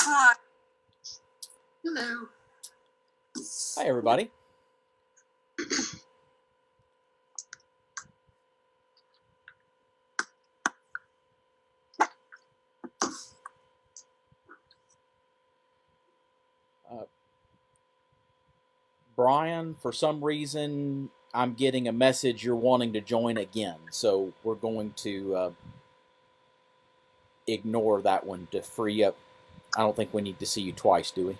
Hi. Hello. Hi, everybody. Brian, for some reason, I'm getting a message you're wanting to join again. So we're going to ignore that one to free up. I don't think we need to see you twice, do we?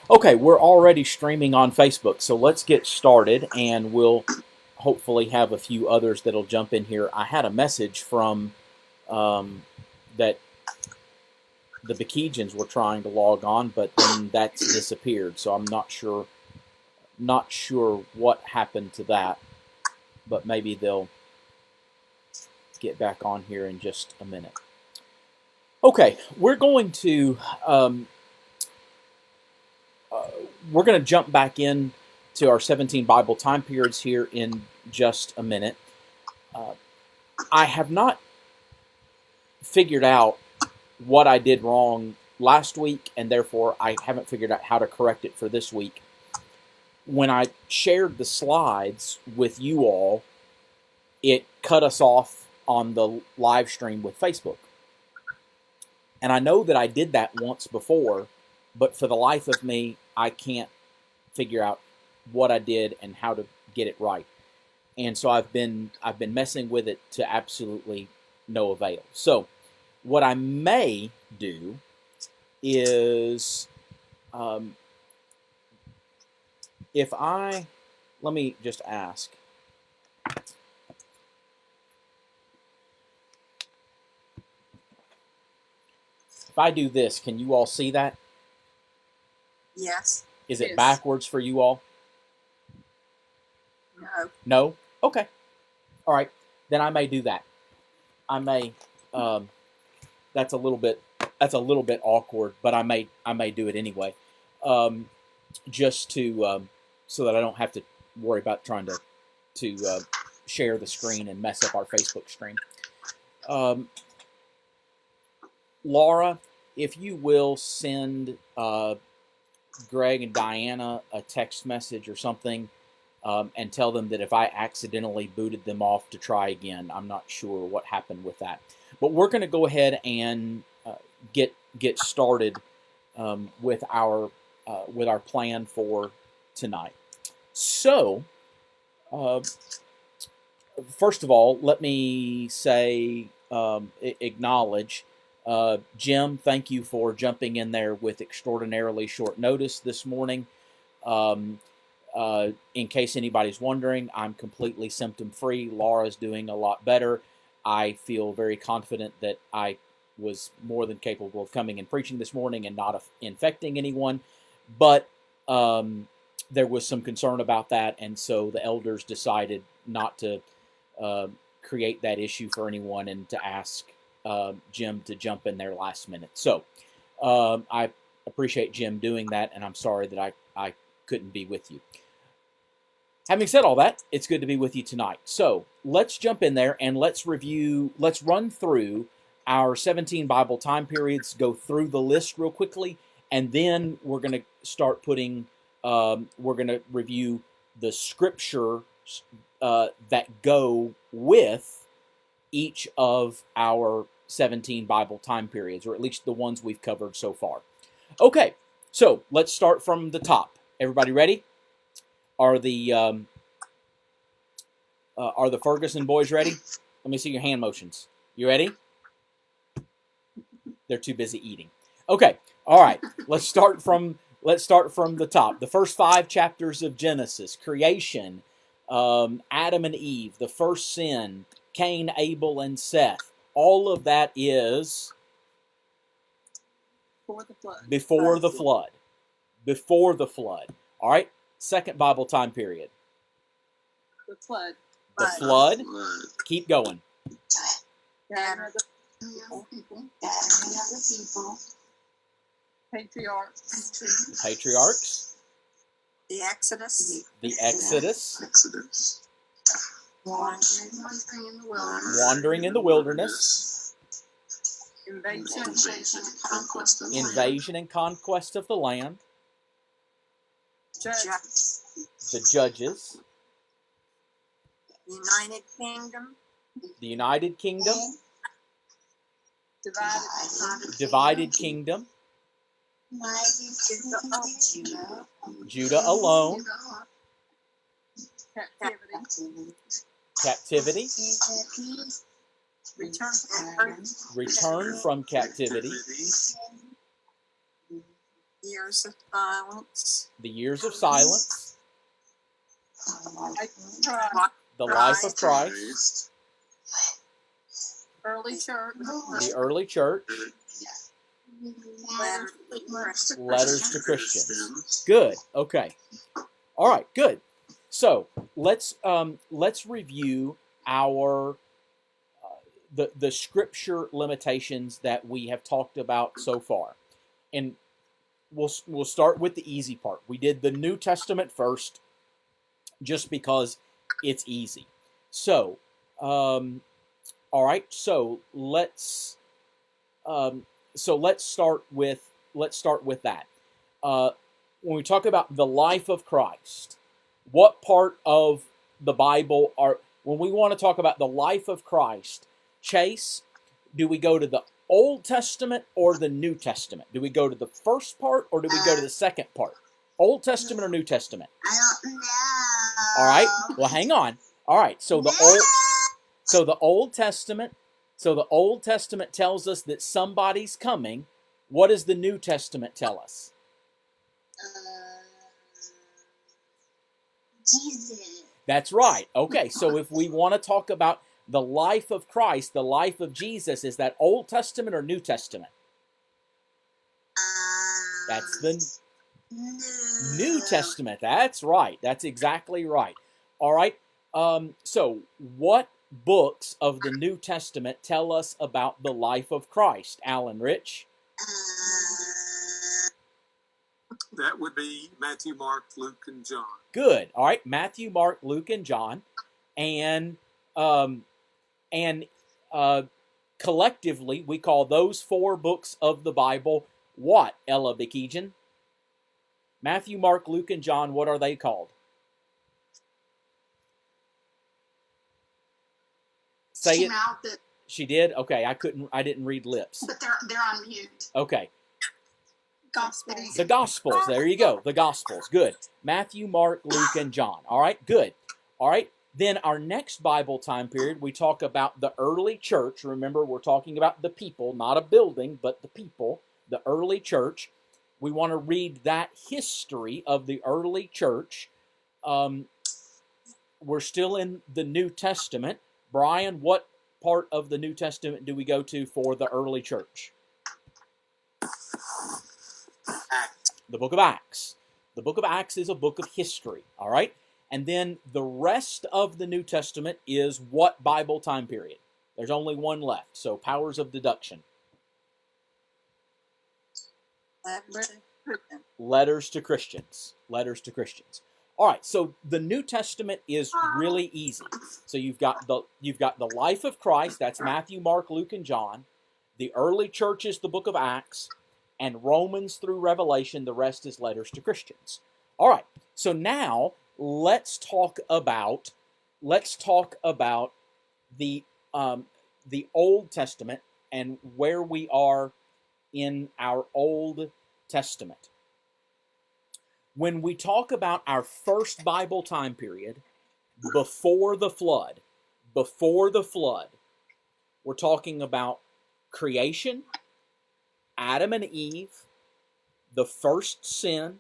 Okay, we're already streaming on Facebook, so let's get started, and we'll hopefully have a few others that'll jump in here. I had a message from that the Bekejians were trying to log on, but then that's disappeared, so I'm not sure what happened to that, but maybe they'll get back on here in just a minute. Okay, we're going to jump back in to our 17 Bible time periods here in just a minute. I have not figured out what I did wrong last week, and therefore I haven't figured out how to correct it for this week. When I shared the slides with you all, it cut us off on the live stream with Facebook. And I know that I did that once before, but for the life of me, I can't figure out what I did and how to get it right. And so I've been messing with it to absolutely no avail. So what I may do is let me just ask. If I do this, can you all see that? Yes. Is it backwards for you all? No. No? Okay. All right. Then I may do that. I may. That's a little bit awkward, but I may do it anyway, just to so that I don't have to worry about trying to share the screen and mess up our Facebook stream. Laura, if you will send Greg and Diana a text message or something, and tell them that if I accidentally booted them off to try again, I'm not sure what happened with that. But we're going to go ahead and get started with our plan for tonight. So, first of all, let me say acknowledge. Jim, thank you for jumping in there with extraordinarily short notice this morning. In case anybody's wondering, I'm completely symptom-free. Laura's doing a lot better. I feel very confident that I was more than capable of coming and preaching this morning and not infecting anyone. But there was some concern about that, and so the elders decided not to create that issue for anyone and to ask Jim to jump in there last minute. So I appreciate Jim doing that, and I'm sorry that I couldn't be with you. Having said all that, it's good to be with you tonight. So let's jump in there and let's run through our 17 Bible time periods, go through the list real quickly, and then we're going to start we're going to review the scriptures that go with each of our 17 Bible time periods, or at least the ones we've covered so far. Okay, so let's start from the top. Everybody ready? Are the Ferguson boys ready? Let me see your hand motions. You ready? They're too busy eating. Okay, all right. Let's start from the top. The first 5 chapters of Genesis: creation, Adam and Eve, the first sin, Cain, Abel, and Seth. All of that is before the flood. Before the flood. All right. Second Bible time period. The flood. The flood. Keep going. Gathering of the people. Patriarchs. The patriarchs. The Exodus. The Exodus. Exodus. Wandering in the wilderness. Wandering in the wilderness. Invasion. Invasion and conquest of the land. Invasion and conquest of the land. Judges. The Judges. United Kingdom. The United Kingdom. Divided. Kingdom. Judah. Judah alone. Captivity. Captivity. Return. Return from captivity. Years of silence. The years of silence. Christ. The life of Christ. Christ. Early church. The early church. Letters to Christians. Good. Okay. All right. Good. So let's review our the scripture limitations that we have talked about so far, and we'll start with the easy part. We did the New Testament first, just because it's easy. So, all right. So let's start with that. When we talk about the life of Christ, what part of the Bible when we want to talk about the life of Christ, Chase, do we go to the Old Testament or the New Testament? Do we go to the first part or do we go to the second part? Old Testament or New Testament? I don't know. All right. Well, hang on. All right. So the Old Testament tells us that somebody's coming. What does the New Testament tell us? Jesus. That's right. Okay. So if we want to talk about the life of Christ, the life of Jesus, is that Old Testament or New Testament? That's the New Testament. That's right. That's exactly right. All right. So what books of the New Testament tell us about the life of Christ, Alan Rich? That would be Matthew, Mark, Luke, and John. Good. All right. Matthew, Mark, Luke, and John. And collectively, we call those four books of the Bible what, Ella Bikijan? Matthew, Mark, Luke, and John, what are they called? Say She it. mouthed it, She did? Okay, I didn't read lips. but they're on mute. Okay. Gospels. The Gospels. There you go. The Gospels. Good. Matthew, Mark, Luke, and John. All right, good. All right. Then our next Bible time period, we talk about the early church. Remember, we're talking about the people, not a building, but the people, the early church. We want to read that history of the early church. We're still in the New Testament. Brian, what part of the New Testament do we go to for the early church? Acts. The book of Acts. The book of Acts is a book of history, all right? And then the rest of the New Testament is what Bible time period? There's only one left, so powers of deduction. Letters to Christians. Letters to Christians. All right, so the New Testament is really easy. So you've got the life of Christ, that's Matthew, Mark, Luke, and John. The early church is the book of Acts, and Romans through Revelation, the rest is letters to Christians. All right, so now let's talk about the Old Testament and where we are in our Old Testament. When we talk about our first Bible time period, before the flood, we're talking about creation, Adam and Eve, the first sin,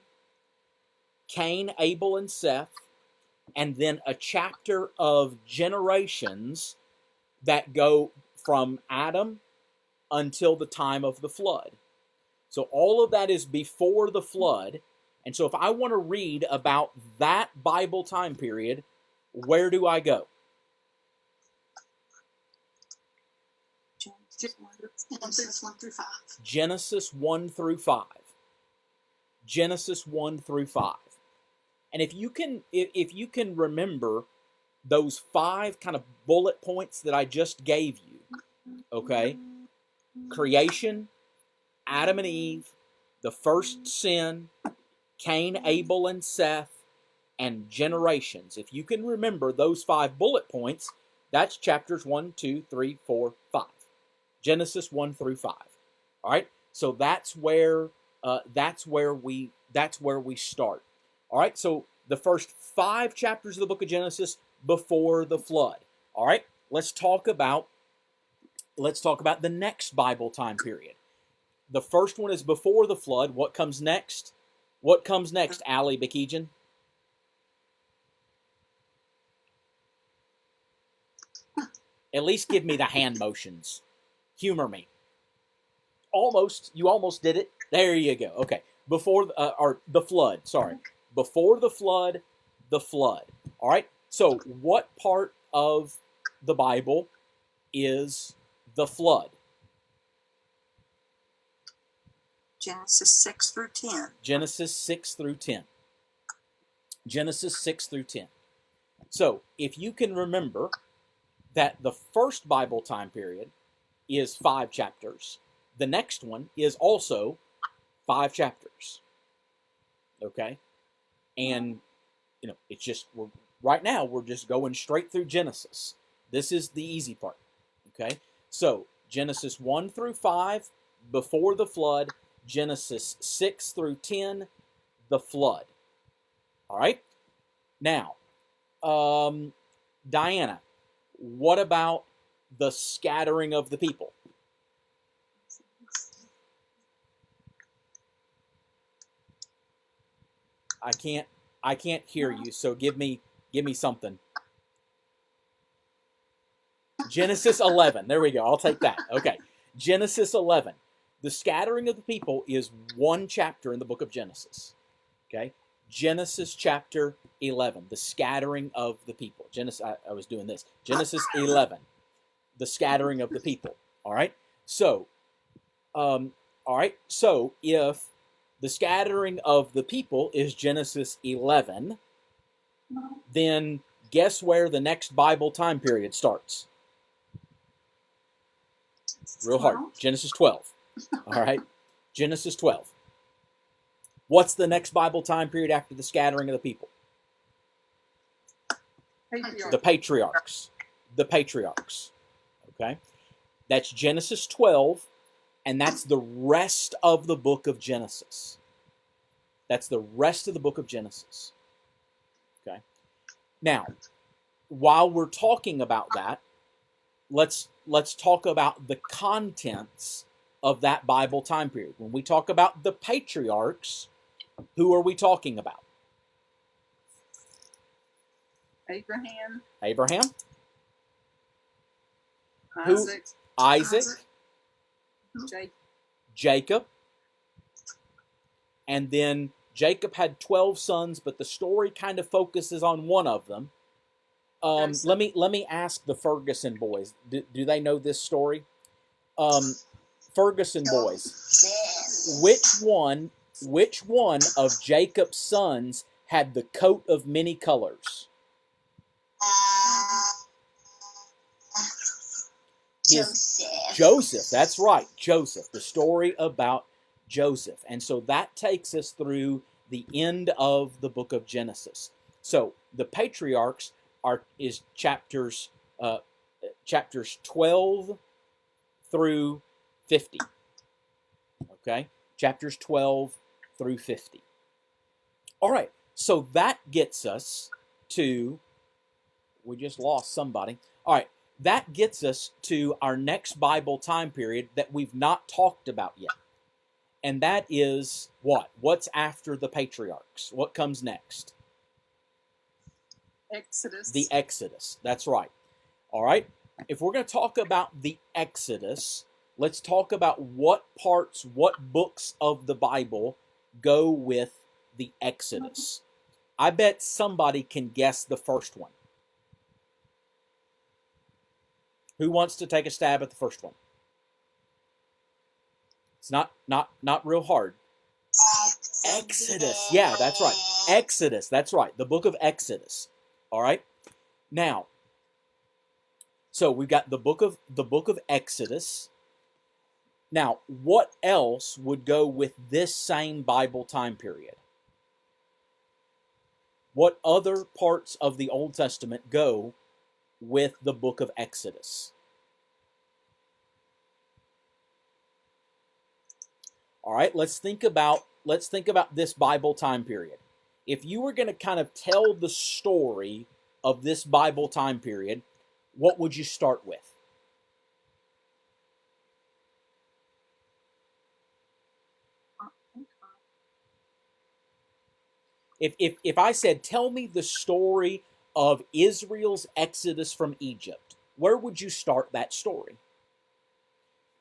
Cain, Abel, and Seth, and then a chapter of generations that go from Adam until the time of the flood. So all of that is before the flood. And so if I want to read about that Bible time period, where do I go? Genesis 1 through 5. Genesis 1 through 5. Genesis 1 through 5. And if you can remember those 5 kind of bullet points that I just gave you, okay? Creation, Adam and Eve, the first sin, Cain, Abel, and Seth, and generations. If you can remember those 5 bullet points, that's chapters 1, 2, 3, 4, 5. Genesis 1 through 5. All right? So that's where we start. All right? So the first 5 chapters of the book of Genesis before the flood. All right? Let's talk about the next Bible time period. The first one is before the flood. What comes next? What comes next, Ali Bekejan? At least give me the hand motions. Humor me. You almost did it. There you go. Okay. Before the flood. Sorry. Before the flood, the flood. All right. So, what part of the Bible is the flood? Genesis 6 through 10. Genesis 6 through 10. Genesis 6 through 10. So, if you can remember that the first Bible time period is 5 chapters, the next one is also 5 chapters. Okay? And, it's just, right now, we're just going straight through Genesis. This is the easy part. Okay? So, Genesis 1 through 5, before the flood. Genesis 6 through 10, the flood. All right? Now, Diana, what about the scattering of the people? I can't hear you, so give me something. Genesis 11. There we go. I'll take that. Okay. Genesis 11. The scattering of the people is 1 chapter in the book of Genesis. Okay? Genesis chapter 11. The scattering of the people. I was doing this. Genesis 11. The scattering of the people. All right? So, So, if the scattering of the people is Genesis 11, then guess where the next Bible time period starts? Real hard. Genesis 12. All right? Genesis 12. What's the next Bible time period after the scattering of the people? The patriarchs. The patriarchs. Okay? That's Genesis 12, and that's the rest of the book of Genesis. That's the rest of the book of Genesis. Okay? Now, while we're talking about that, let's talk about the contents of that Bible time period. When we talk about the patriarchs, who are we talking about? Abraham. Who? Isaac. Jacob. And then Jacob had 12 sons, but the story kind of focuses on one of them. Let me ask the Ferguson boys. Do they know this story? Ferguson boys. Which one of Jacob's sons had the coat of many colors? Joseph. That's right. Joseph. The story about Joseph. And so that takes us through the end of the book of Genesis. So the patriarchs is chapters 12 through 50. Okay? Chapters 12 through 50. All right. So that gets us to, we just lost somebody. All right. That gets us to our next Bible time period that we've not talked about yet. And that is what? What's after the patriarchs? What comes next? Exodus. The Exodus. That's right. All right. If we're going to talk about the Exodus, let's talk about what parts, what books of the Bible go with the Exodus. I bet somebody can guess the first one. Who wants to take a stab at the first one? It's not real hard. Exodus. Yeah, that's right. Exodus. That's right. The book of Exodus. All right. Now, so we've got the book of Exodus. Now, what else would go with this same Bible time period? What other parts of the Old Testament go with the book of Exodus? All right, let's think about this Bible time period. If you were going to kind of tell the story of this Bible time period, what would you start with? If I said, tell me the story of Israel's exodus from Egypt, where would you start that story?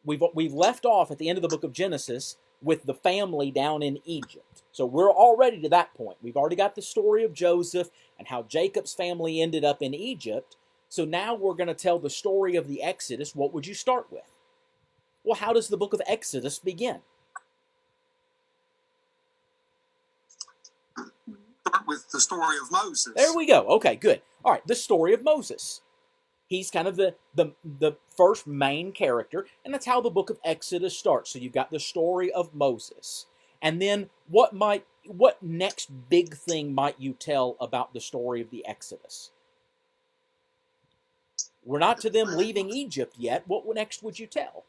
We've left off at the end of the book of Genesis with the family down in Egypt. So we're already to that point. We've already got the story of Joseph and how Jacob's family ended up in Egypt. So now we're going to tell the story of the Exodus. What would you start with? Well, how does the book of Exodus begin? Start with the story of Moses. There we go. Okay, good. All right, the story of Moses. He's kind of the first main character, and that's how the book of Exodus starts. So you've got the story of Moses. And then what next big thing might you tell about the story of the Exodus? We're not to them leaving Egypt yet. What next would you tell?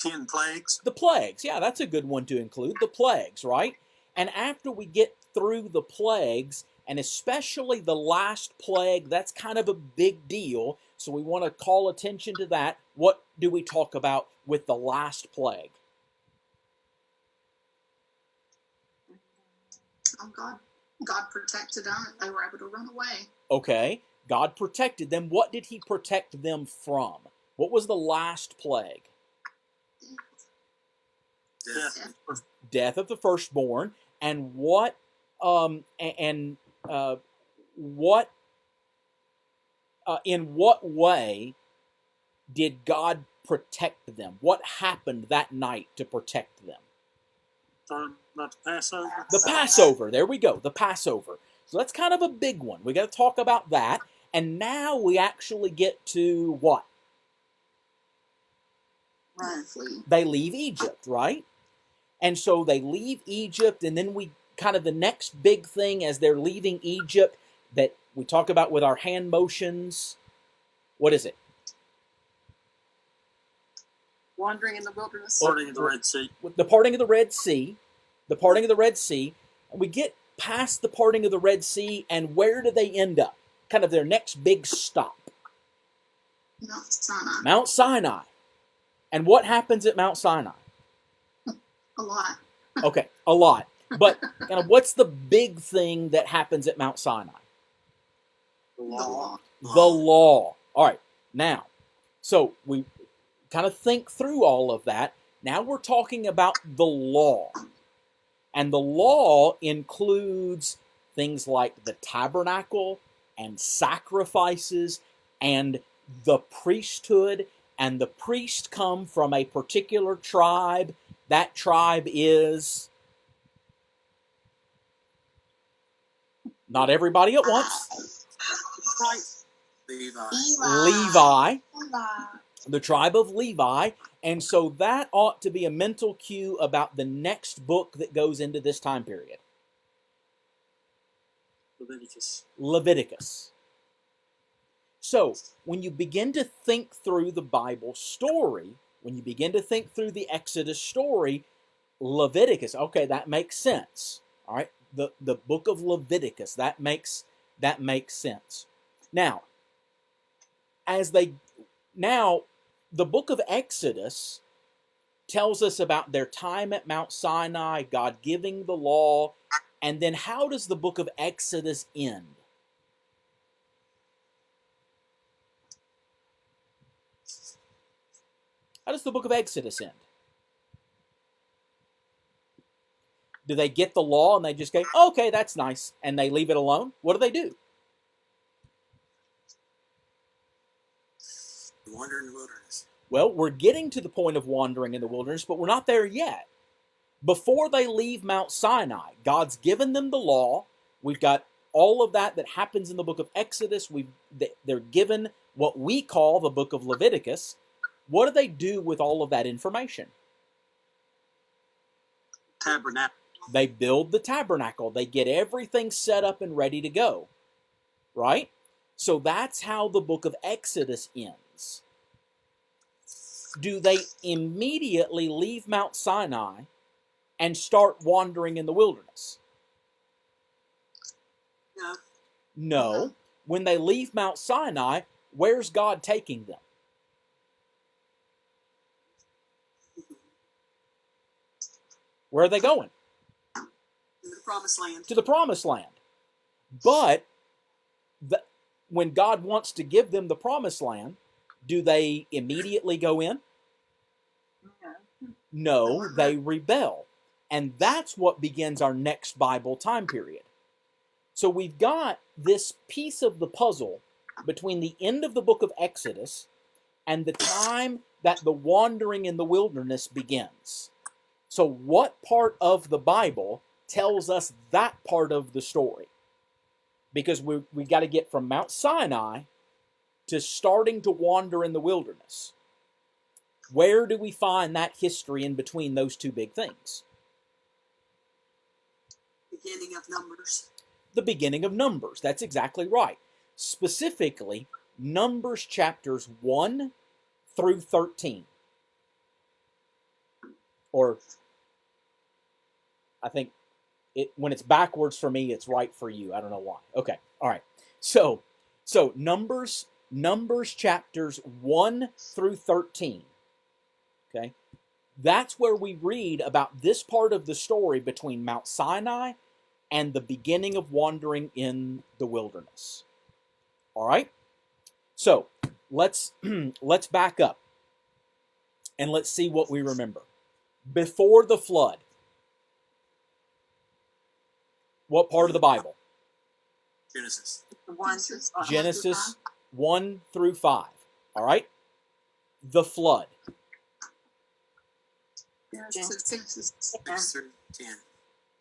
10 plagues. The plagues. Yeah, that's a good one to include. The plagues, right? And after we get through the plagues, and especially the last plague, that's kind of a big deal. So we want to call attention to that. What do we talk about with the last plague? Oh, God protected them. They were able to run away. Okay, God protected them. What did he protect them from? What was the last plague? Death. Death of the firstborn. And what in what way did God protect them? What happened that night to protect them? Not the Passover. The Passover. There we go. The Passover. So that's kind of a big one. We got to talk about that. And now we actually get to what? Right. Flee. They leave Egypt, right? And so they leave Egypt, and then we kind of the next big thing as they're leaving Egypt that we talk about with our hand motions. What is it? Wandering in the wilderness. Parting of the Red Sea. The parting of the Red Sea. The parting of the Red Sea. And we get past the parting of the Red Sea, and where do they end up? Kind of their next big stop. Mount Sinai. Mount Sinai. And what happens at Mount Sinai? A lot. Okay, a lot. But kind of what's the big thing that happens at Mount Sinai? The The law. law. The law. All right, now, so we kind of think through all of that. Now we're talking about the law. And the law includes things like the tabernacle and sacrifices and the priesthood. And the priests come from a particular tribe. That tribe is not everybody at once. Right. Levi. Levi, the tribe of Levi. And so that ought to be a mental cue about the next book that goes into this time period. Leviticus. Leviticus. So when you begin to think through the Bible story, when you begin to think through the Exodus story, Leviticus, okay, that makes sense. All right, the book of Leviticus, that makes sense. Now, the book of Exodus tells us about their time at Mount Sinai, God giving the law, and then how does the book of Exodus end? How does the book of Exodus end? Do they get the law and they just go, okay, that's nice, and they leave it alone? What do? Wander in the wilderness. Well, we're getting to the point of wandering in the wilderness, but we're not there yet. Before they leave Mount Sinai, God's given them the law. We've got all of that happens in the book of Exodus. They're given what we call the book of Leviticus. What do they do with all of that information? Tabernacle. They build the tabernacle. They get everything set up and ready to go. Right? So that's how the book of Exodus ends. Do they immediately leave Mount Sinai and start wandering in the wilderness? No. No. When they leave Mount Sinai, where's God taking them? Where are they going? In the promised land. To the promised land. But when God wants to give them the promised land, do they immediately go in? No, they rebel. And that's what begins our next Bible time period. So we've got this piece of the puzzle between the end of the book of Exodus and the time that the wandering in the wilderness begins. So what part of the Bible tells us that part of the story? Because we got to get from Mount Sinai to starting to wander in the wilderness. Where do we find that history in between those two big things? Beginning of Numbers. The beginning of Numbers. That's exactly right. Specifically, Numbers chapters 1 through 13. Or, I think, when it's backwards for me, it's right for you. I don't know why. Okay, all right. So Numbers chapters 1 through 13. Okay? That's where we read about this part of the story between Mount Sinai and the beginning of wandering in the wilderness. All right? So, let's back up and let's see what we remember. Before the flood, what part of the Bible? Genesis. The one through five. Genesis 1 through 5. All right? The flood. Genesis 6. 6 through 10.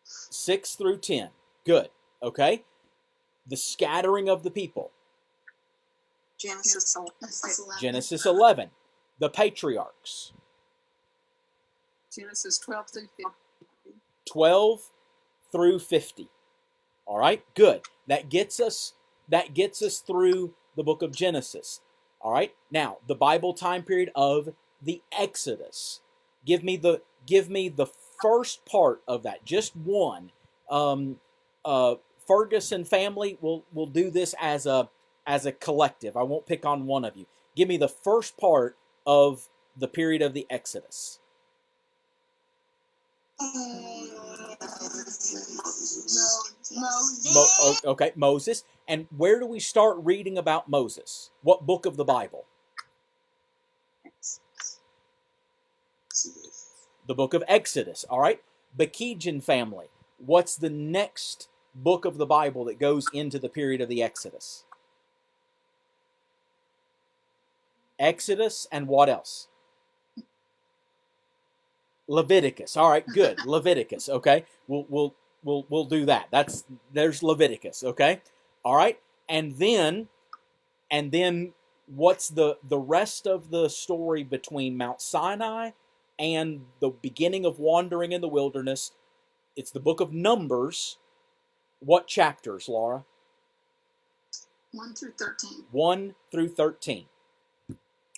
6 through 10. Good. Okay? The scattering of the people. Genesis 11. Genesis 11. The patriarchs. Genesis 12 through 15. 12 through 50. All right? Good. That gets us through the book of Genesis. All right? Now, the Bible time period of the Exodus. Give me the first part of that, just one. Ferguson family, we'll do this as a collective. I won't pick on one of you. Give me the first part of the period of the Exodus. Okay, Moses. And where do we start reading about Moses? What book of the Bible? The book of Exodus. All right. Bekejan family. What's the next book of the Bible that goes into the period of the Exodus? Exodus and what else? Leviticus. All right, good. Leviticus. Okay, we'll do that. There's Leviticus. Okay, all right, and then what's the rest of the story between Mount Sinai and the beginning of wandering in the wilderness? It's the book of Numbers. What chapters, Laura? 1 through 13. 1 through 13.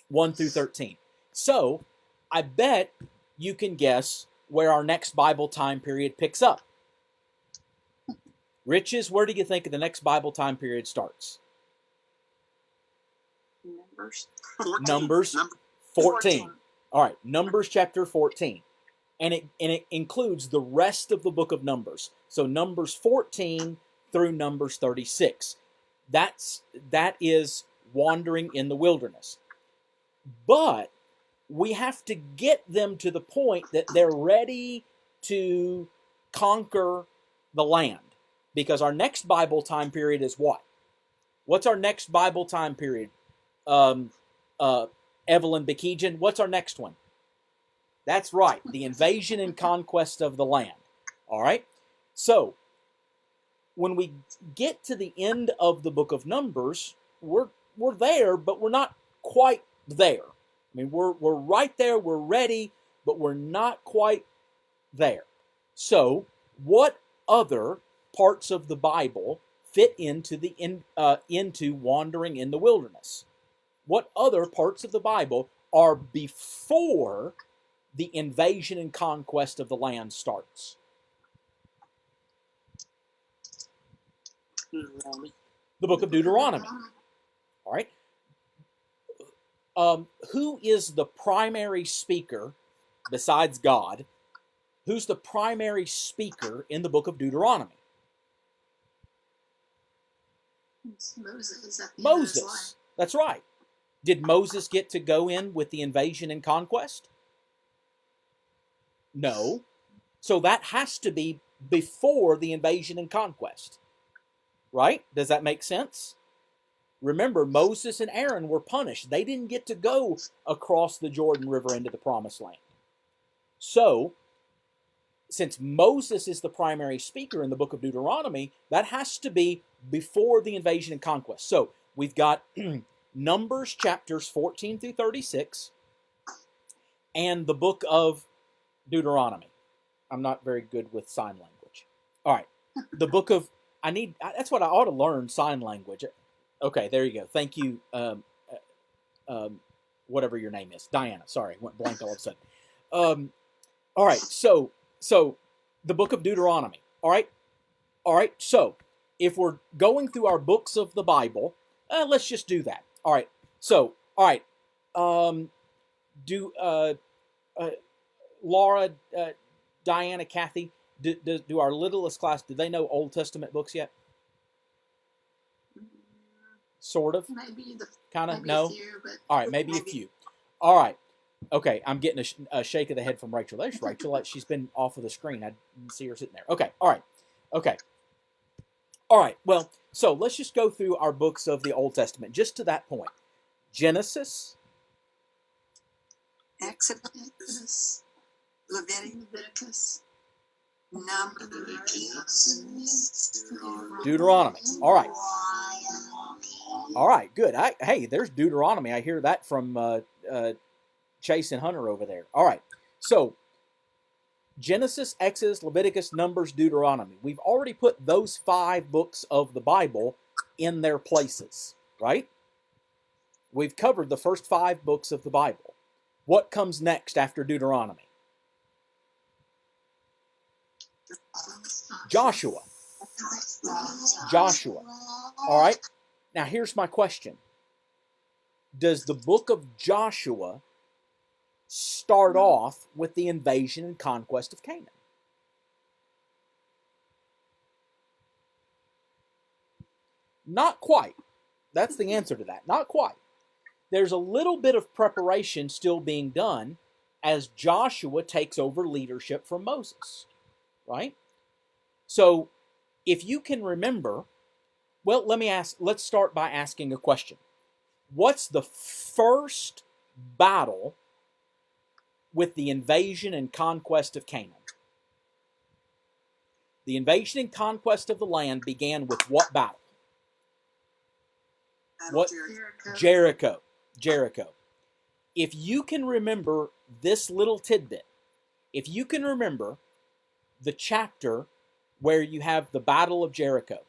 1 through 13. So, I bet you can guess where our next Bible time period picks up. Riches, where do you think the next Bible time period starts? Numbers. 14. Numbers 14. All right, Numbers chapter 14. And it includes the rest of the book of Numbers. So Numbers 14 through Numbers 36. That is wandering in the wilderness. But we have to get them to the point that they're ready to conquer the land. Because our next Bible time period is what? What's our next Bible time period? Evelyn Bekejan, what's our next one? That's right, the invasion and conquest of the land. All right? So, when we get to the end of the book of Numbers, we're there, but we're not quite there. I mean, we're right there, we're ready, but we're not quite there. So, what other parts of the Bible fit into into wandering in the wilderness? What other parts of the Bible are before the invasion and conquest of the land starts? Deuteronomy. The book of Deuteronomy. All right. Who is the primary speaker besides God? Who's the primary speaker in the book of Deuteronomy? It's Moses at the end of his life. Moses. That's right. Did Moses get to go in with the invasion and conquest? No. So that has to be before the invasion and conquest. Right? Does that make sense? Remember, Moses and Aaron were punished. They didn't get to go across the Jordan River into the Promised Land. So, since Moses is the primary speaker in the book of Deuteronomy, that has to be before the invasion and conquest. So, we've got Numbers chapters 14 through 36 and the book of Deuteronomy. I'm not very good with sign language. All right. The book of, that's what I ought to learn, sign language. Okay, there you go. Thank you, whatever your name is. Diana, sorry, went blank all of a sudden. All right, so the book of Deuteronomy. All right, so if we're going through our books of the Bible, let's just do that. All right, so, all right, Laura, Diana, Kathy, do our littlest class, do they know Old Testament books yet? Sort of? Maybe Kind of? maybe No? a few, but All right, maybe a few. All right. Okay, I'm getting a shake of the head from Rachel. There's Rachel. She's been off of the screen. I didn't see her sitting there. Okay, all right. Okay. All right, well, so let's just go through our books of the Old Testament, just to that point. Genesis, Exodus, Leviticus, Deuteronomy. All right. All right, good. Hey, there's Deuteronomy. I hear that from Chase and Hunter over there. All right, so Genesis, Exodus, Leviticus, Numbers, Deuteronomy. We've already put those 5 books of the Bible in their places, right? We've covered the first 5 books of the Bible. What comes next after Deuteronomy? Joshua. Joshua. All right. Now, here's my question. Does the book of Joshua start off with the invasion and conquest of Canaan? Not quite. That's the answer to that. Not quite. There's a little bit of preparation still being done as Joshua takes over leadership from Moses, right? So, if you can remember, well, let's start by asking a question. What's the first battle with the invasion and conquest of Canaan? The invasion and conquest of the land began with what battle? What? Jericho. If you can remember this little tidbit, if you can remember the chapter where you have the Battle of Jericho,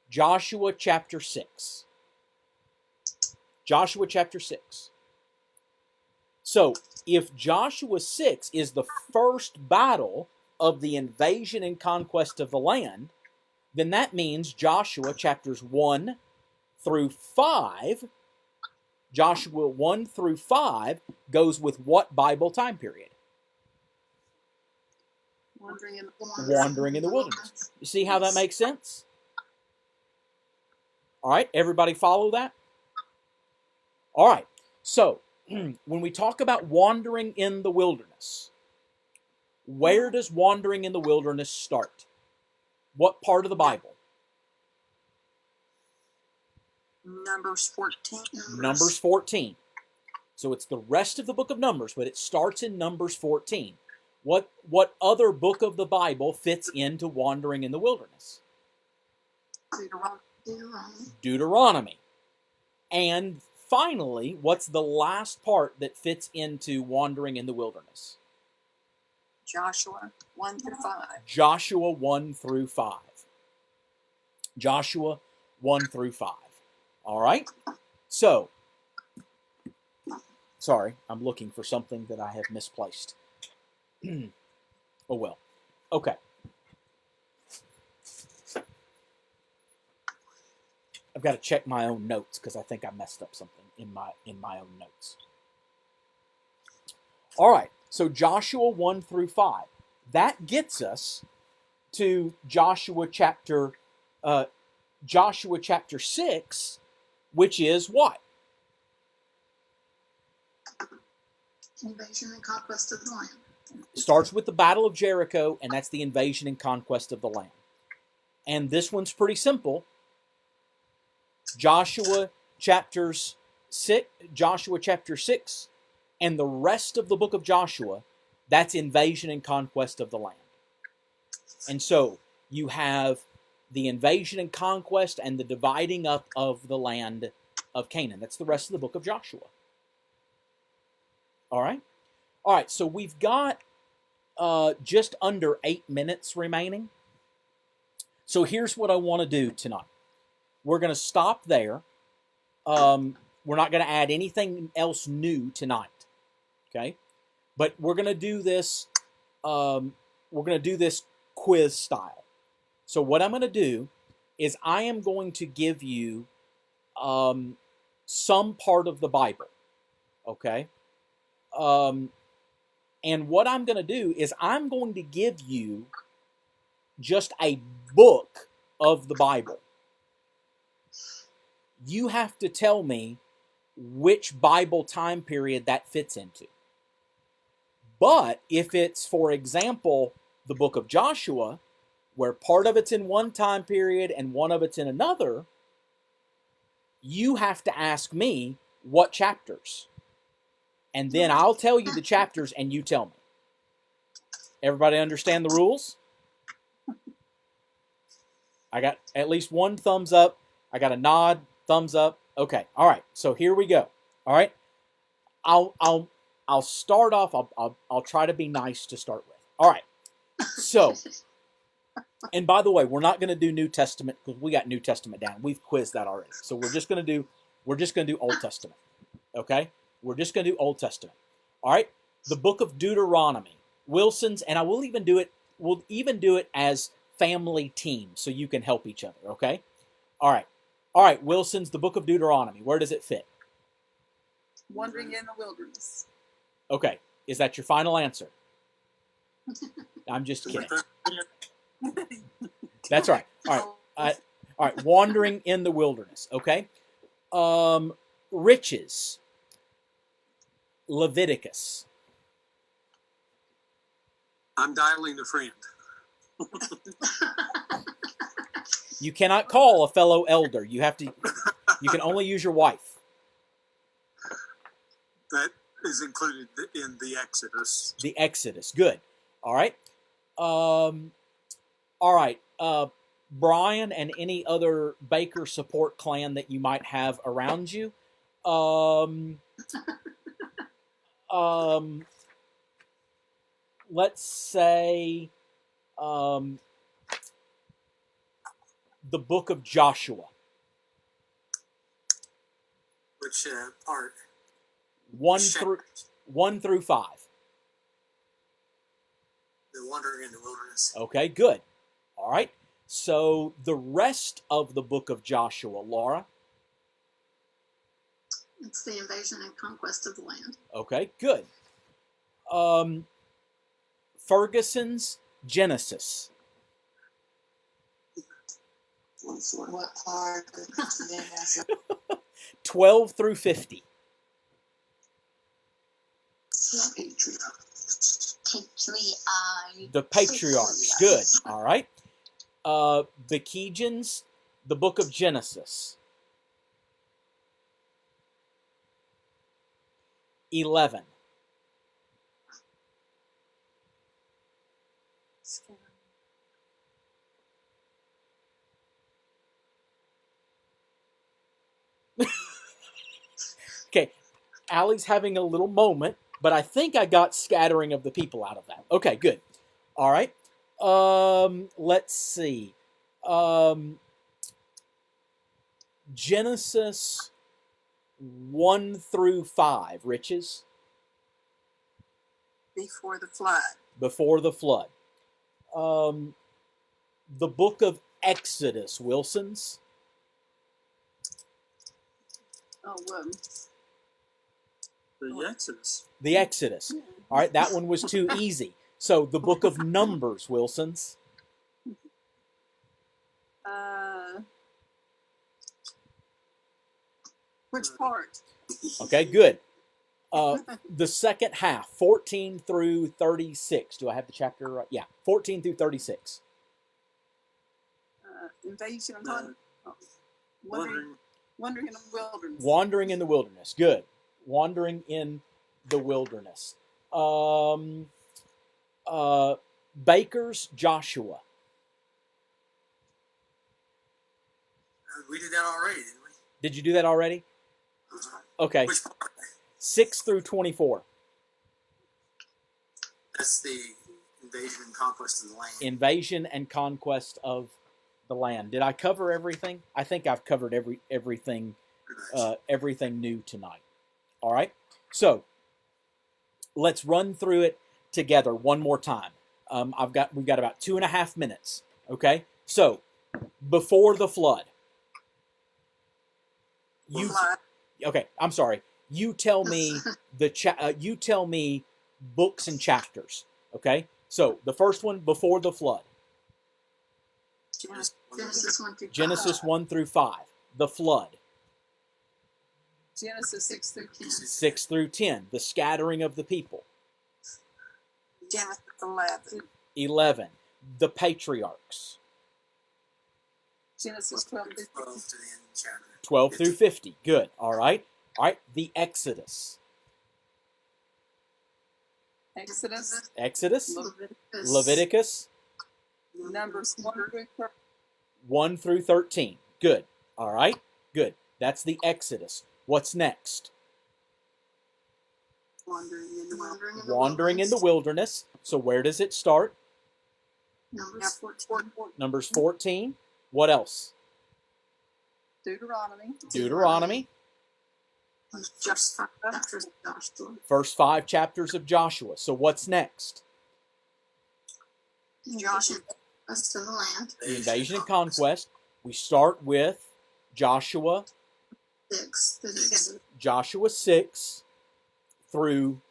Joshua chapter 6. Joshua chapter 6. So, if Joshua 6 is the first battle of the invasion and conquest of the land, then that means Joshua chapters 1 through 5, Joshua 1 through 5 goes with what Bible time period? Wandering in The wilderness. You see how that makes sense? All right, everybody follow that? All right, so when we talk about wandering in the wilderness, where does wandering in the wilderness start? What part of the Bible? Numbers 14. Numbers 14. So it's the rest of the book of Numbers, but it starts in Numbers 14. What other book of the Bible fits into wandering in the wilderness? Deuteronomy. And finally, what's the last part that fits into wandering in the wilderness? Joshua 1 through 5. Joshua 1 through 5. Joshua 1 through 5. All right? So, sorry, I'm looking for something that I have misplaced. Oh well. Okay. I've got to check my own notes because I think I messed up something in my own notes. All right. So Joshua 1 through 5. That gets us to Joshua chapter 6, which is what? Invasion and conquest of the land. Starts with the Battle of Jericho, and that's the invasion and conquest of the land. And this one's pretty simple. Joshua chapter 6, and the rest of the book of Joshua, that's invasion and conquest of the land. And so you have the invasion and conquest and the dividing up of the land of Canaan. That's the rest of the book of Joshua. All right? All right, so we've got just under 8 minutes remaining. So here's what I want to do tonight. We're going to stop there. We're not going to add anything else new tonight. Okay? But we're going to do this quiz style. So what I'm going to do is I am going to give you some part of the Bible. Okay? And what I'm going to do is I'm going to give you just a book of the Bible. You have to tell me which Bible time period that fits into. But if it's, for example, the book of Joshua, where part of it's in one time period and one of it's in another, you have to ask me what chapters. And then I'll tell you the chapters and you tell me. Everybody understand the rules? I got at least one thumbs up. I got a nod, thumbs up. Okay. All right. So here we go. All right. I'll start off. I'll try to be nice to start with. All right. So, and by the way, we're not going to do New Testament because we got New Testament down. We've quizzed that already. So we're just going to do Old Testament. Okay. We're just going to do Old Testament. All right. The book of Deuteronomy. Wilson's, and we'll even do it as family teams so you can help each other. Okay. All right. All right. Wilson's, the book of Deuteronomy. Where does it fit? Wandering in the wilderness. Okay. Is that your final answer? I'm just kidding. That's right. All right. All right. Wandering in the wilderness. Okay. Riches. Leviticus. I'm dialing a friend. You cannot call a fellow elder. You can only use your wife. That is included in the Exodus. The Exodus. Good. All right. All right. Brian and any other Baker support clan that you might have around you. Let's say the book of Joshua. Which part? 1 through 5. The wandering in the wilderness. Okay, good. All right. So the rest of the book of Joshua, Laura. It's the invasion and conquest of the land. Okay, good. Ferguson's Genesis. What part? 12 through 50. The Patriarchs. Good. All right. Bekejan's, the book of Genesis. 11. Okay, Allie's having a little moment, but I think I got scattering of the people out of that. Okay, good. All right. Let's see. Genesis 1 through 5, Riches, Before the flood. before the flood. The book of Exodus, Wilsons. Oh, The Exodus. The Exodus. All right, that one was too easy. So the book of Numbers, Wilsons. Which part? Okay, good. The second half, 14 through 36. Do I have the chapter right? Yeah, 14 through 36. Invasion of No. Hun- Wandering, Wondering. wandering in the wilderness. Wandering in the wilderness. Good. Wandering in the wilderness. Baker's Joshua. We did that already, didn't we? Did you do that already? Okay. Which part? 6 through 24. That's the invasion and conquest of the land. Invasion and conquest of the land. Did I cover everything? I think I've covered everything Pretty much. everything new tonight. All right. So let's run through it together one more time. We've got about 2.5 minutes. Okay. So before the flood, Flood. okay. I'm sorry. You tell me you tell me books and chapters. Okay. So the first one, before the flood, Genesis 1 through 5. Genesis 1 through 5. The flood, Genesis 6 through 10. 6 through 10. The scattering of the people, Genesis 11. 11. The patriarchs, Genesis 12 through 12 15. to the end of the chapter. 12 through 50. Good. All right. All right. The Exodus, Exodus. Exodus, Leviticus. Leviticus, Numbers 1 through 13. 1 through 13. Good. All right. Good. That's the Exodus. What's next? Wandering in the wilderness. Wandering in the wilderness. So where does it start? Numbers 14. Numbers 14. What else? Deuteronomy. Deuteronomy. Just 5 chapters of Joshua. First 5 chapters of Joshua. So what's next? Joshua. Rest of the land. The invasion and conquest. We start with Joshua 6. To the end. Joshua 6 through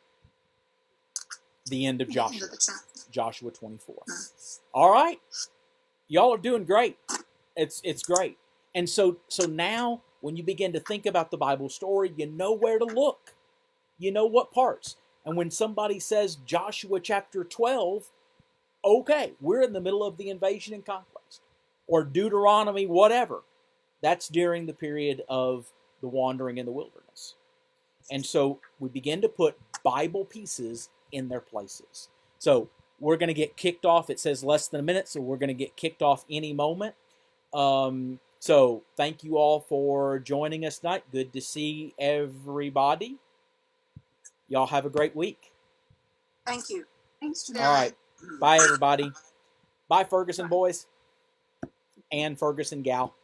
the end of End Joshua. of the chapter. Joshua 24. All right. Y'all are doing great. It's great. And so now when you begin to think about the Bible story, you know where to look. You know what parts. And when somebody says Joshua chapter 12, okay, we're in the middle of the invasion and conquest. Or Deuteronomy, whatever. That's during the period of the wandering in the wilderness. And so we begin to put Bible pieces in their places. So we're going to get kicked off. It says less than a minute, so we're going to get kicked off any moment. So thank you all for joining us tonight. Good to see everybody. Y'all have a great week. Thank you. Thanks, Janelle. All right. Bye, everybody. Bye, Ferguson boys. And Ferguson gal.